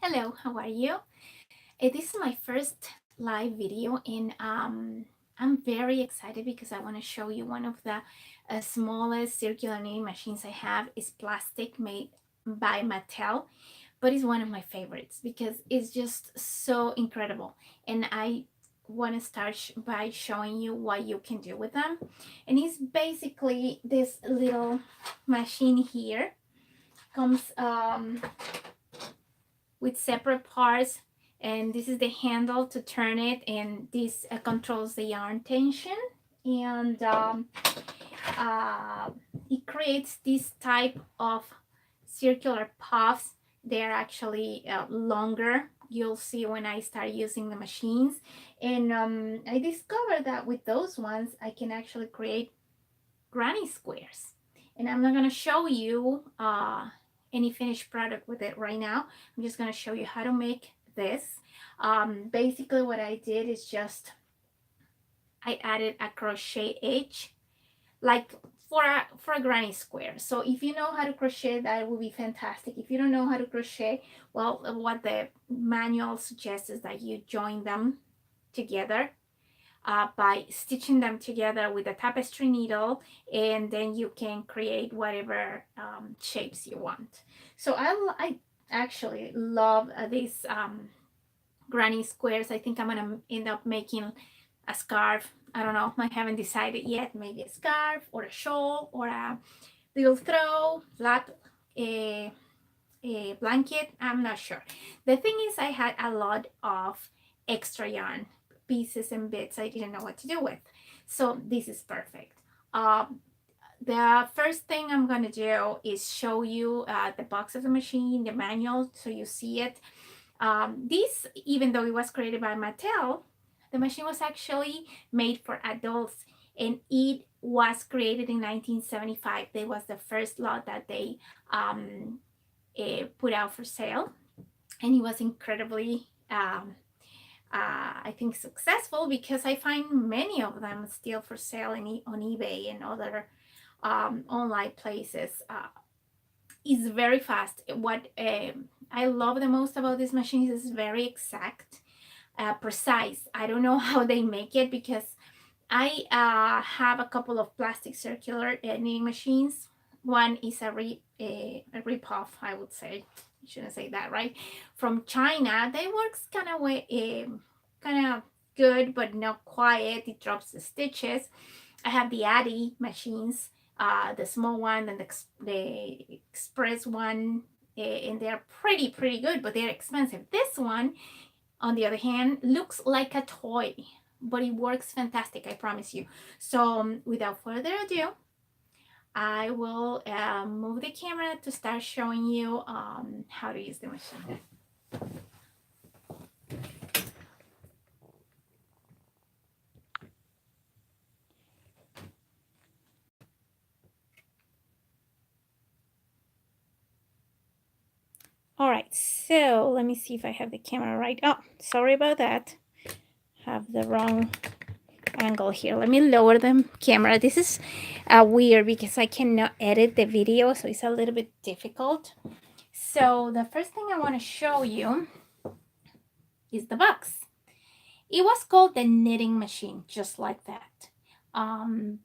Hello, how are you? This is my first live video, and I'm very excited because I want to show you one of the smallest circular knitting machines I have. It's plastic, made by Mattel, but it's one of my favorites because it's just so incredible. And I want to start by showing you what you can do with them. And it's basically this little machine here. Comes with separate parts, and this is the handle to turn it, and this controls the yarn tension, and uh, it creates this type of circular puffs. They're actually longer. You'll see when I start using the machines, and I discovered that with those ones I can actually create granny squares, and I'm not going to show you any finished product with it right now. I'm just going to show you how to make this. Basically what I did is just I added a crochet edge, like for a granny square. So if you know how to crochet, that would be fantastic. If you don't know how to crochet, well, what the manual suggests is that you join them together by stitching them together with a tapestry needle, and then you can create whatever shapes you want. So I actually love these granny squares. I think I'm gonna end up making a scarf. I don't know, I haven't decided yet. Maybe a scarf or a shawl or a little throw flat a blanket. I'm not sure. The thing is, I had a lot of extra yarn pieces and bits I didn't know what to do with, so this is perfect. The first thing I'm going to do is show you the box of the machine, the manual, so you see it. This, even though it was created by Mattel, the machine was actually made for adults, and it was created in 1975. It was the first lot that they put out for sale, and it was incredibly I think successful, because I find many of them still for sale on eBay and other online places. It's very fast. What I love the most about this machine is it's very exact, precise. I don't know how they make it, because I have a couple of plastic circular knitting machines. One is a rip-off, I would say. I shouldn't say that, right? From China. They works kind of good, but not quite. It drops the stitches. I have the Addy machines, the small one and the express one, and they're pretty good, but they're expensive. This one, on the other hand, looks like a toy, but it works fantastic, I promise you. So without further ado, I will move the camera to start showing you how to use the machine. All right, so let me see if I have the camera right. Oh, sorry about that. Have the wrong angle here. Let me lower the camera. This is weird because I cannot edit the video, so it's a little bit difficult. So the first thing I want to show you is the box. It was called the knitting machine, just like that.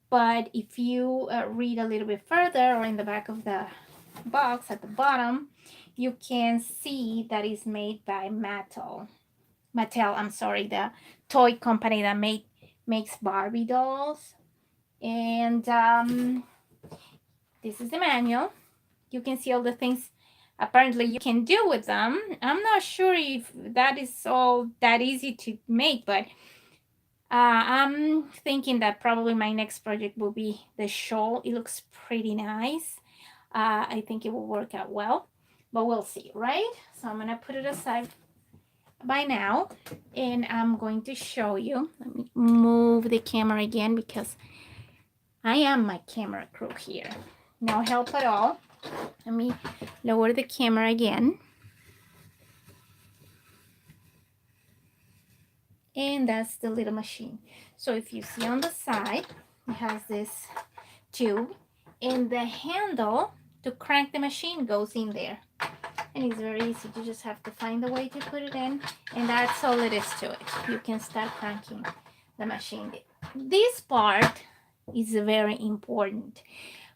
But if you read a little bit further, or in the back of the box at the bottom, you can see that it's made by Mattel. I'm sorry, the toy company that makes Barbie dolls. And this is the manual. You can see all the things apparently you can do with them. I'm not sure if that is all that easy to make, but I'm thinking that probably my next project will be the shawl. It looks pretty nice. I think it will work out well, but we'll see, right? So I'm gonna put it aside by now, and I'm going to show you. Let me move the camera again, because I am my camera crew here. No help at all. Let me lower the camera again. And that's the little machine. So if you see on the side, it has this tube, and the handle to crank the machine goes in there. and it's very easy. You just have to find the way to put it in, and that's all it is to it. You can start cranking the machine. This part is very important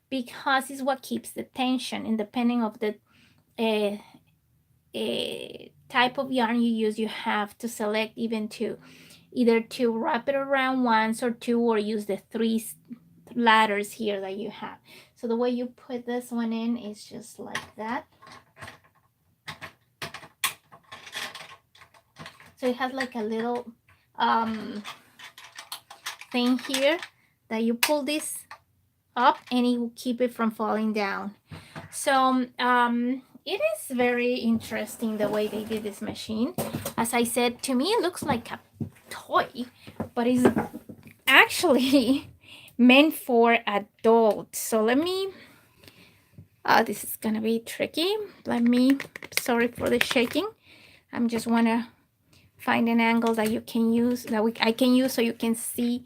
because it's what keeps the tension, and depending of the type of yarn you use, you have to select either to wrap it around once or two, or use the three ladders here that you have. So the way you put this one in is just like that. So it has like a little thing here that you pull this up and it will keep it from falling down. So it is very interesting the way they did this machine. As I said, to me it looks like a toy, but it's actually meant for adults. So let me, this is gonna be tricky. Sorry for the shaking. I'm just wanna find an angle that you can use, I can use, so you can see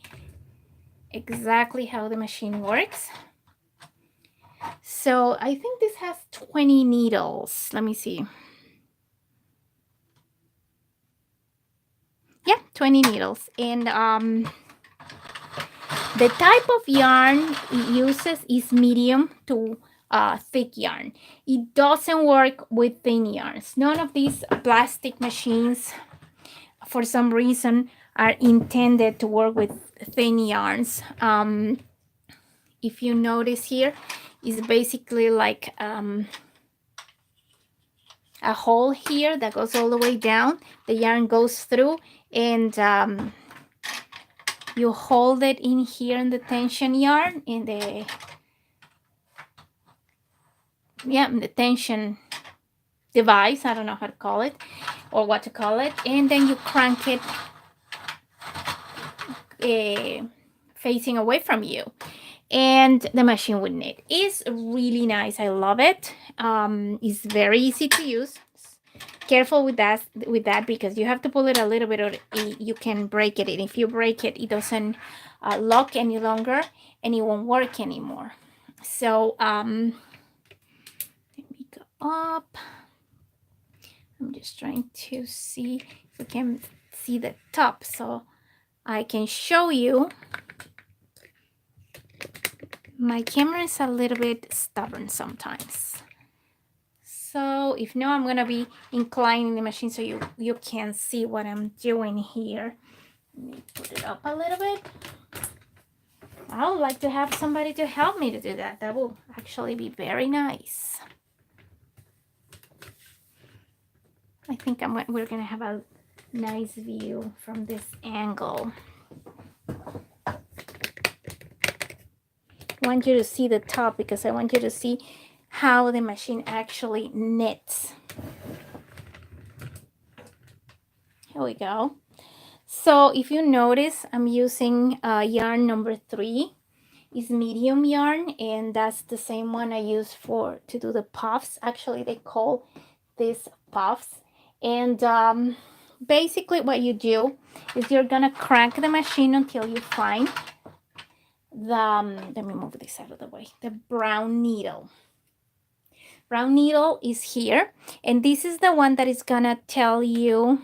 exactly how the machine works. So I think this has 20 needles. Let me see. Yeah, 20 needles. And the type of yarn it uses is medium to thick yarn. It doesn't work with thin yarns. None of these plastic machines, for some reason, are intended to work with thin yarns. If you notice here, it's basically like a hole here that goes all the way down. The yarn goes through, and you hold it in here in the tension yarn, in the tension device. I don't know how to call it or what to call it. And then you crank it facing away from you, and the machine would knit. It's really nice. I love it. It's very easy to use. Careful with that because you have to pull it a little bit, or you can break it. And if you break it, it doesn't lock any longer, and it won't work anymore. So let me go up. I'm just trying to see if we can see the top so I can show you. My camera is a little bit stubborn sometimes. So if no, I'm going to be inclining the machine so you can see what I'm doing here. Let me put it up a little bit. I would like to have somebody to help me to do that. That will actually be very nice. I think we're going to have a nice view from this angle. I want you to see the top because I want you to see how the machine actually knits. Here we go. So if you notice, I'm using yarn number 3. It's medium yarn, and that's the same one I use to do the puffs. Actually, they call this puffs. And basically what you do is you're gonna crank the machine until you find let me move this out of the way, the brown needle. Brown needle is here, and this is the one that is gonna tell you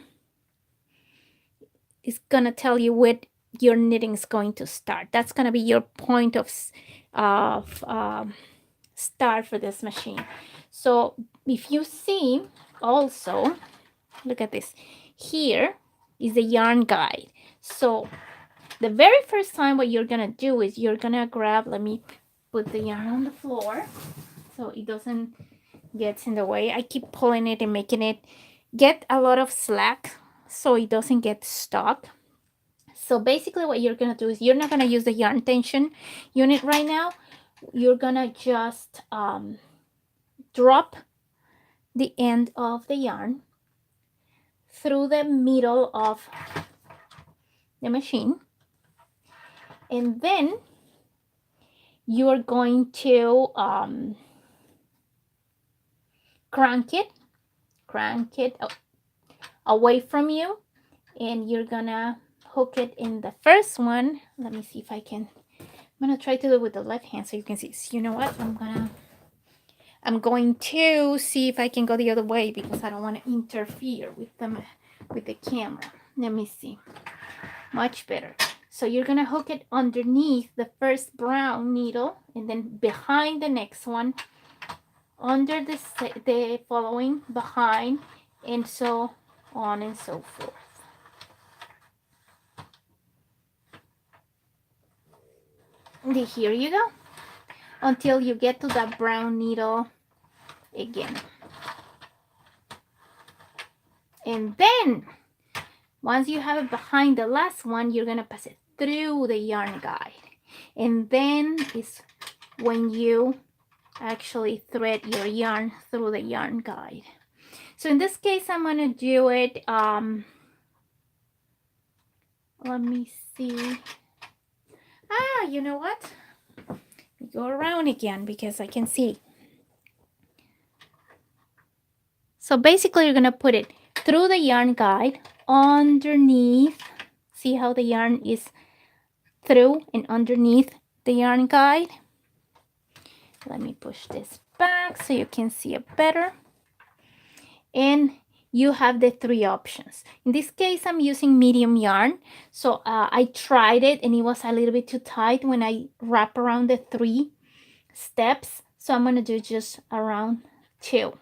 what your knitting is going to start. That's gonna be your point of start for this machine. So if you see, also look at this, here is the yarn guide. So the very first time what you're gonna do is you're gonna grab, let me put the yarn on the floor so it doesn't get in the way. I keep pulling it and making it get a lot of slack so it doesn't get stuck. So basically what you're gonna do is you're not gonna use the yarn tension unit right now. You're gonna just drop the end of the yarn through the middle of the machine, and then you're going to crank it away from you, and you're gonna hook it in the first one. Let me see if I can. I'm gonna try to do it with the left hand so you can see. So you know what? I'm going to see if I can go the other way because I don't want to interfere with them, with the camera. Let me see. Much better. So you're going to hook it underneath the first brown needle and then behind the next one, under the following, behind, and so on and so forth. And here you go, until you get to that brown needle again. And then once you have it behind the last one, you're gonna pass it through the yarn guide. And then is when you actually thread your yarn through the yarn guide. So in this case, I'm gonna do it, let me see. You know what? Go around again because I can see. So basically you're gonna put it through the yarn guide, underneath. See how the yarn is through and underneath the yarn guide? Let me push this back so you can see it better. And you have the 3 options. In this case, I'm using medium yarn. So I tried it and it was a little bit too tight when I wrap around the 3 steps. So I'm gonna do just around 2.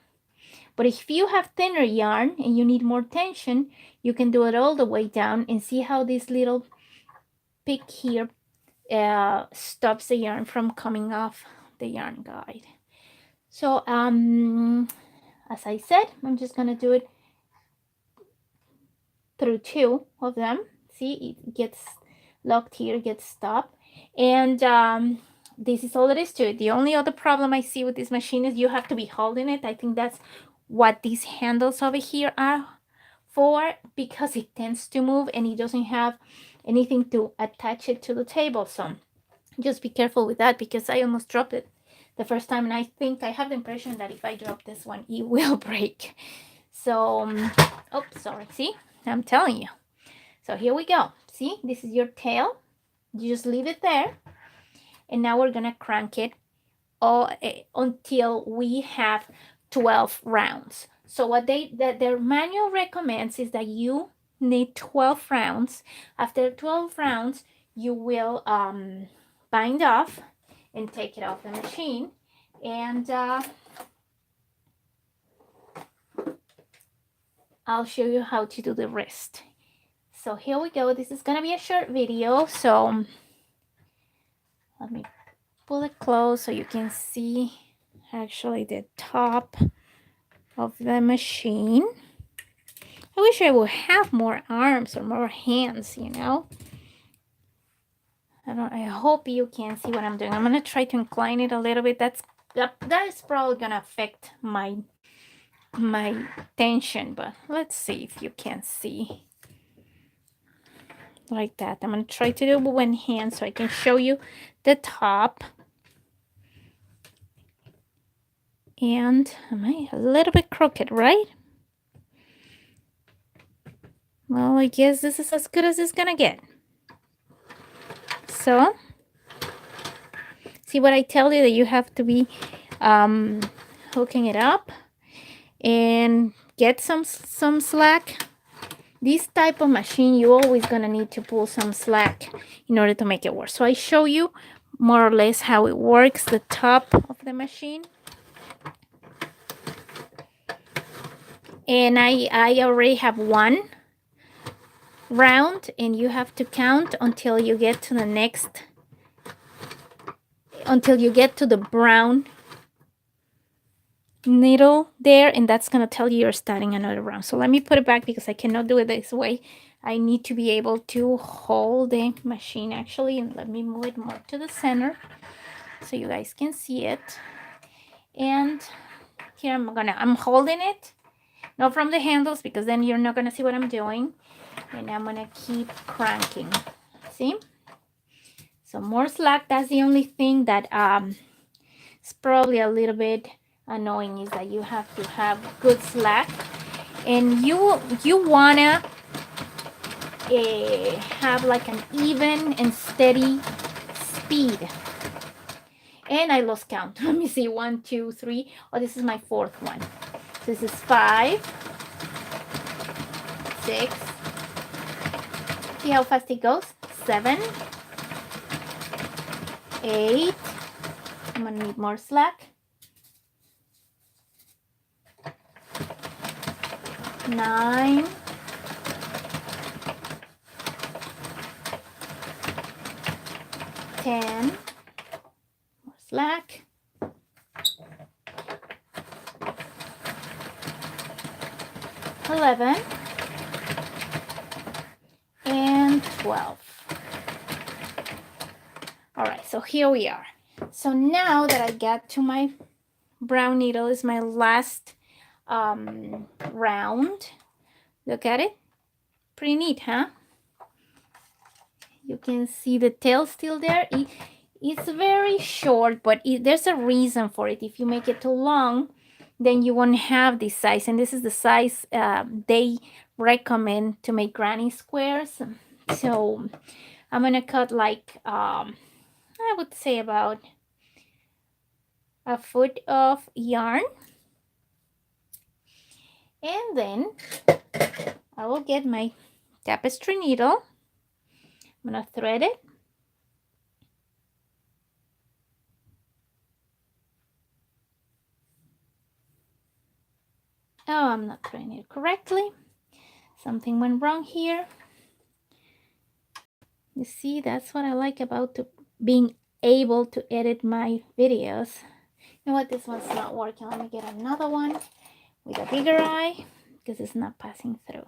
But if you have thinner yarn and you need more tension, you can do it all the way down and see how this little pick here stops the yarn from coming off the yarn guide. So as I said, I'm just gonna do it through 2 of them. See, it gets locked here, gets stopped, and this is all there is to it. The only other problem I see with this machine is you have to be holding it. I think that's what these handles over here are for, because it tends to move and it doesn't have anything to attach it to the table. So just be careful with that, because I almost dropped it the first time, and I think I have the impression that if I drop this one, it will break. So oh, sorry, see, I'm telling you. So here we go. See, this is your tail. You just leave it there, and now we're gonna crank it all until we have 12 rounds. So what their manual recommends is that you need 12 rounds. After 12 rounds, you will bind off and take it off the machine, and I'll show you how to do the rest. So here we go. This is gonna be a short video, so let me pull it close so you can see actually the top of the machine. I wish I would have more arms or more hands, you know. I hope you can see what I'm doing. I'm gonna try to incline it a little bit. That is probably gonna affect my tension, but let's see if you can see like that. I'm gonna try to do it with one hand so I can show you the top. And am I a little bit crooked, right? Well, I guess this is as good as it's gonna get. So see what I tell you, that you have to be hooking it up and get some slack. This type of machine, you're always gonna need to pull some slack in order to make it work. So I show you more or less how it works, the top of the machine. And I already have 1 round, and you have to count until you get to the next, until you get to the brown needle there, and that's gonna tell you you're starting another round. So let me put it back because I cannot do it this way. I need to be able to hold the machine actually, and let me move it more to the center so you guys can see it. And here I'm holding it, not from the handles, because then you're not gonna see what I'm doing. And I'm gonna keep cranking. See? So more slack. That's the only thing that is probably a little bit annoying, is that you have to have good slack, and you wanna have like an even and steady speed. And I lost count. Let me see, 1, 2, 3. Oh, this is my fourth one. This is 5, 6. See how fast it goes? 7, 8. I'm gonna need more slack. 9, 10. More slack. 11 and 12. All right, so here we are. So now that I got to my brown needle, is my last round. Look at it. Pretty neat, huh? You can see the tail still there. It's very short, but there's a reason for it. If you make it too long, then you won't have this size. And this is the size they recommend to make granny squares. So I'm gonna cut like I would say about a foot of yarn, and then I will get my tapestry needle. I'm gonna thread it. Oh, I'm not threading it correctly. Something went wrong here. You see, that's what I like about being able to edit my videos. You know what? This one's not working. Let me get another one with a bigger eye because it's not passing through.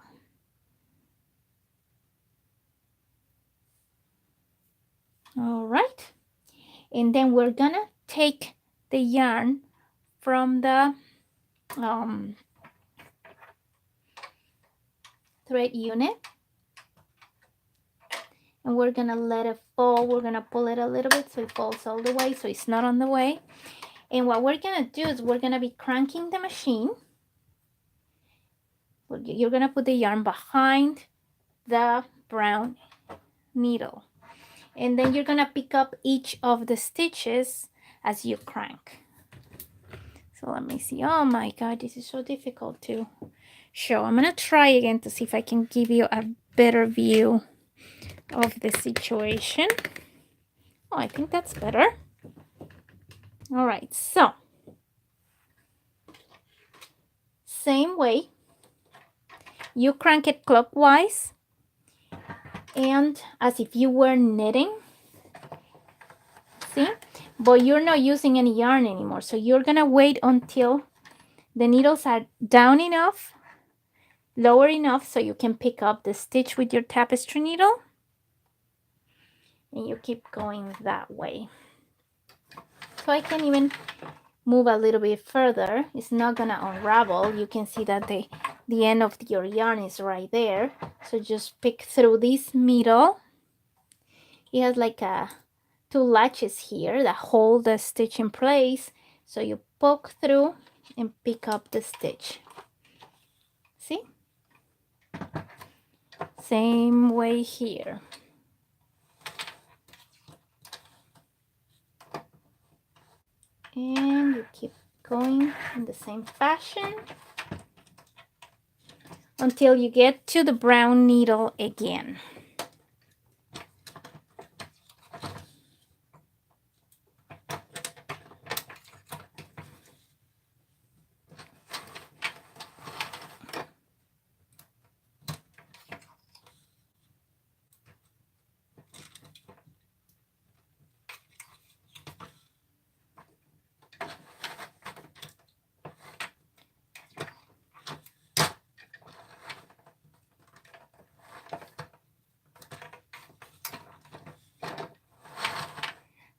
All right. And then we're gonna take the yarn from the thread unit, and we're gonna let it fall. We're gonna pull it a little bit so it falls all the way, so it's not on the way. And what we're gonna do is we're gonna be cranking the machine. You're gonna put the yarn behind the brown needle, and then you're gonna pick up each of the stitches as you crank. So let me see. Oh my god, this is so difficult to show. I'm gonna try again to see if I can give you a better view of the situation. Oh, I think that's better. All right, so same way, you crank it clockwise and as if you were knitting. See, but you're not using any yarn anymore, so you're gonna wait until the needles are down enough, lower enough, so you can pick up the stitch with your tapestry needle, and you keep going that way. So I can even move a little bit further. It's not gonna unravel. You can see that the end of your yarn is right there. So just pick through this middle. It has like two latches here that hold the stitch in place. So you poke through and pick up the stitch. See? Same way here. And you keep going in the same fashion until you get to the brown needle again.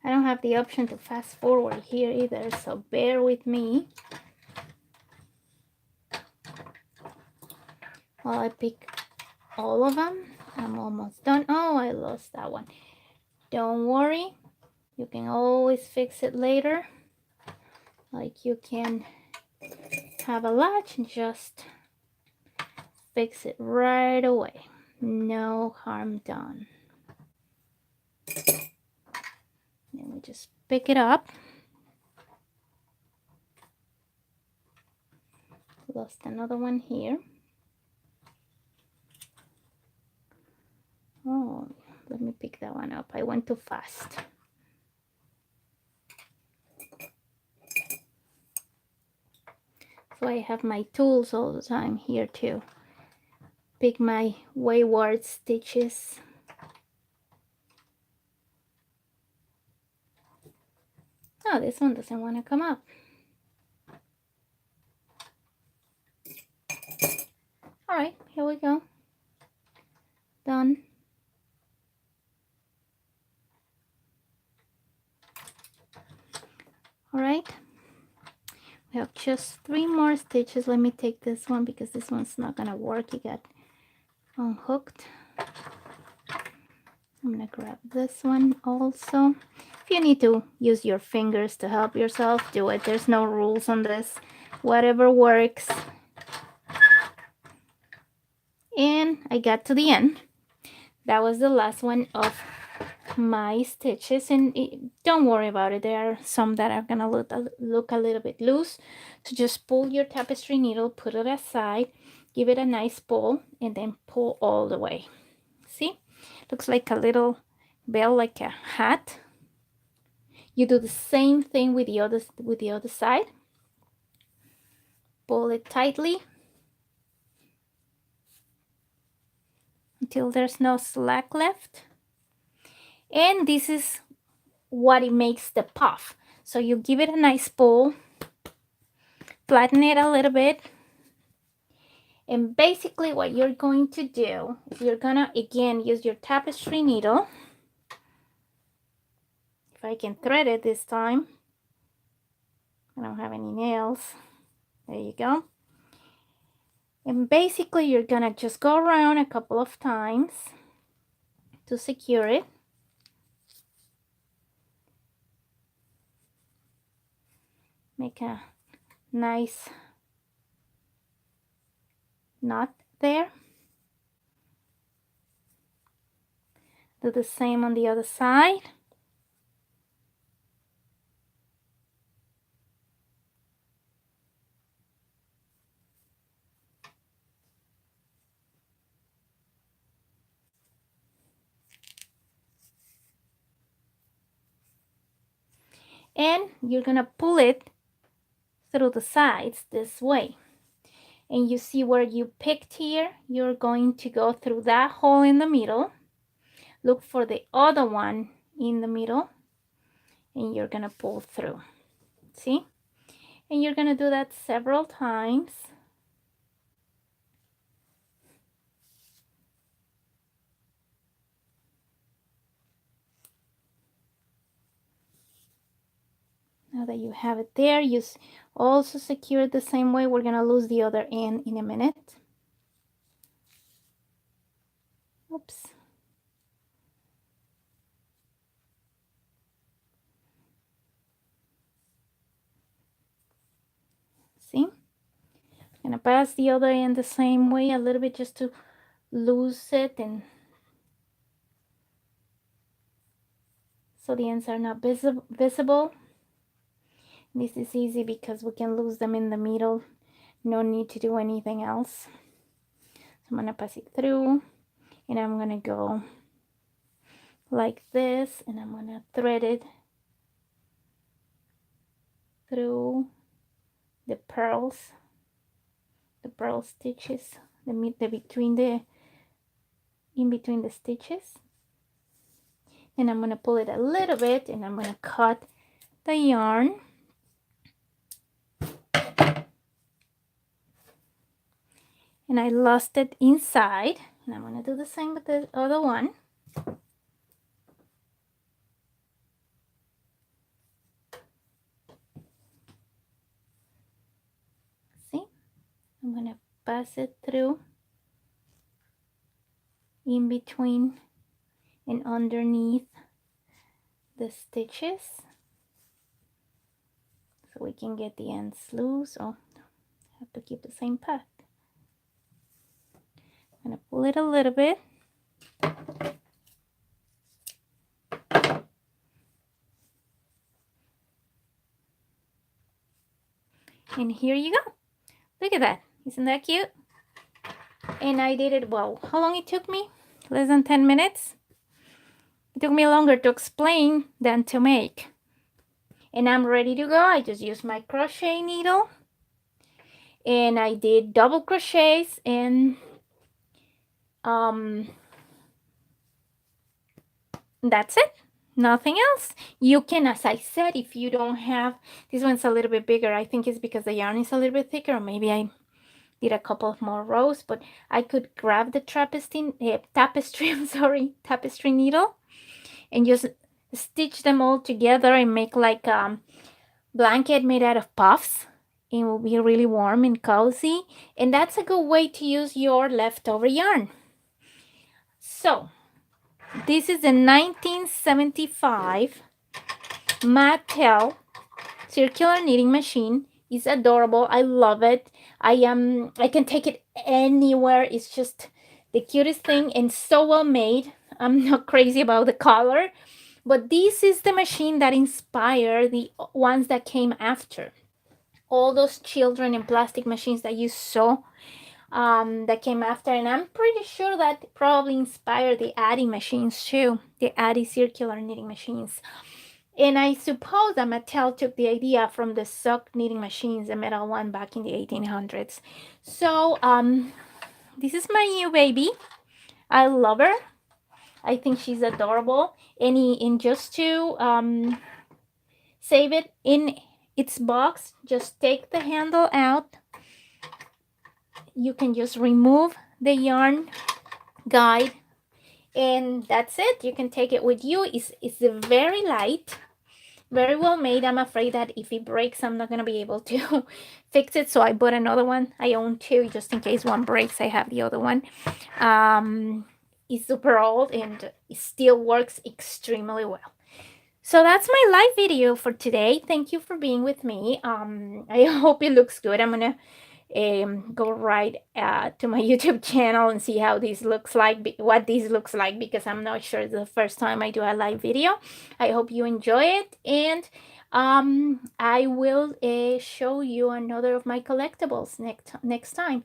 I don't have the option to fast forward here either, so bear with me while I pick all of them. I'm almost done. Oh, I lost that one. Don't worry, you can always fix it later. Like you can have a latch and just fix it right away. No harm done. Then we just pick it up. Lost another one here. Oh, let me pick that one up. I went too fast. So I have my tools all the time here to pick my wayward stitches. Oh, this one doesn't want to come up. All right, here we go. Done. All right, we have just 3 more stitches. Let me take this one because this one's not gonna work. It got unhooked. I'm gonna grab this one also. If you need to use your fingers to help yourself, do it. There's no rules on this. Whatever works. And I got to the end. That was the last one of my stitches, and don't worry about it. There are some that are gonna look a little bit loose, so just pull your tapestry needle, put it aside, give it a nice pull, and then pull all the way. See, looks like a little bell, like a hat. You do the same thing with the other side. Pull it tightly until there's no slack left. And this is what it makes the puff. So you give it a nice pull, flatten it a little bit, and basically what you're going to do is you're gonna again use your tapestry needle. If I can thread it this time. I don't have any nails. There you go. And basically you're gonna just go around a couple of times to secure it. Make a nice knot there. Do the same on the other side. And you're gonna pull it through the sides this way. And you see where you picked here, you're going to go through that hole in the middle. Look for the other one in the middle, and you're gonna pull through. See? And you're gonna do that several times. Now that you have it there, you also secure it the same way. We're gonna lose the other end in a minute. Oops. See? I'm gonna pass the other end the same way a little bit just to loose it, and so the ends are not visible. This is easy because we can lose them in the middle. No need to do anything else. So I'm gonna pass it through, and I'm gonna go like this, and I'm gonna thread it through the pearl stitches, in between the stitches. And I'm gonna pull it a little bit, and I'm gonna cut the yarn. And I lost it inside, and I'm gonna do the same with the other one. See, I'm gonna pass it through in between and underneath the stitches so we can get the ends loose. Oh, I have to keep the same path. I'm gonna pull it a little bit. And here you go. Look at that. Isn't that cute? And I did it, well, how long it took me? Less than 10 minutes. It took me longer to explain than to make. And I'm ready to go. I just used my crochet needle. And I did double crochets and that's it. Nothing else. You can, as I said, if you don't have, this one's a little bit bigger. I think it's because the yarn is a little bit thicker, or maybe I did a couple of more rows, but I could grab the tapestry needle and just stitch them all together and make like a blanket made out of puffs. It will be really warm and cozy, and that's a good way to use your leftover yarn. So this is the 1975 Mattel circular knitting machine. It's adorable. I love it. I can take it anywhere. It's just the cutest thing and so well made. I'm not crazy about the color, but this is the machine that inspired the ones that came after. All those children and plastic machines that you saw that came after, and I'm pretty sure that probably inspired the Addy machines too, the Addy circular knitting machines. And I suppose that Mattel took the idea from the sock knitting machines, the metal one back in the 1800s. So this is my new baby. I love her. I think she's adorable. And just to save it in its box, just take the handle out. You can just remove the yarn guide and that's it. You can take it with you. It's very light, very well made. I'm afraid that if it breaks, I'm not going to be able to fix it, so I bought another one. I own two just in case one breaks. I have the other one. It's super old and it still works extremely well. So that's my live video for today. Thank you for being with me. I hope it looks good. I'm gonna go right to my YouTube channel and see how this looks like, what this looks like, because I'm not sure it's the first time I do a live video. I hope you enjoy it, and I will show you another of my collectibles next time.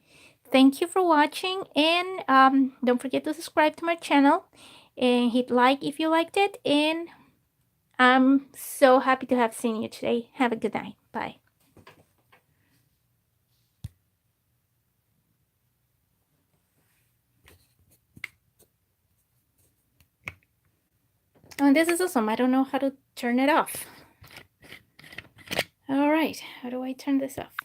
Thank you for watching, and don't forget to subscribe to my channel and hit like if you liked it, and I'm so happy to have seen you today. Have a good night. Bye. Oh, this is awesome. I don't know how to turn it off. All right, how do I turn this off?